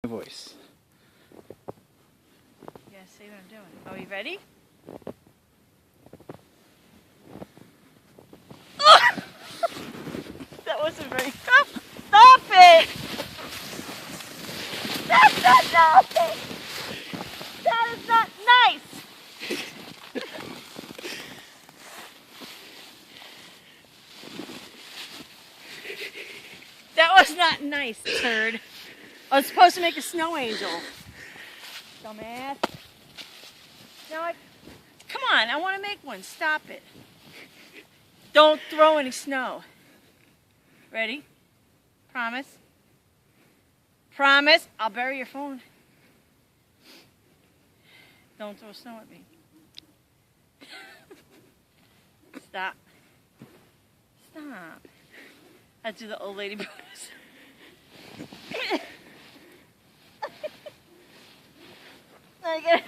Voice. Yeah, see what I'm doing. Are you ready? That wasn't very tough. Stop it! That's not nice! That is not nice! That was not nice, turd. I was supposed to make a snow angel. Dumbass. Now come on, I want to make one. Stop it. Don't throw any snow. Ready? Promise? Promise? I'll bury your phone. Don't throw snow at me. Stop. Stop. I do the old lady pose. I get it.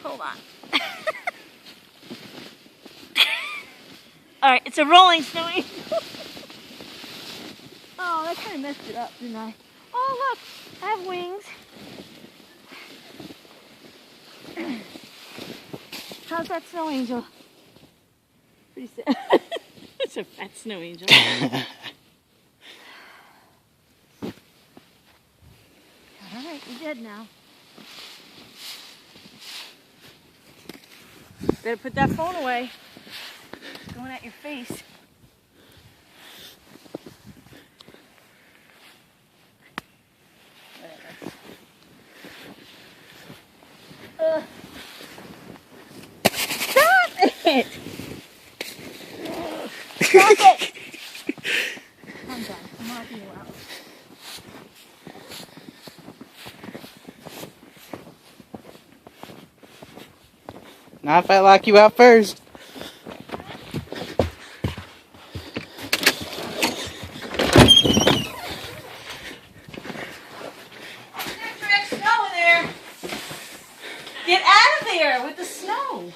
Hold on. Alright, it's a rolling snow angel. Oh, that kind of messed it up, didn't I? Oh, look, I have wings. How's that snow angel? Pretty sad. It's a fat snow angel. Alright, you're dead now. Better put that phone away. It's going at your face. Whatever. Stop it! Stop it! I'm done. I'm knocking you out. Not if I lock you out first. There's snow in there. Get out of there with the snow.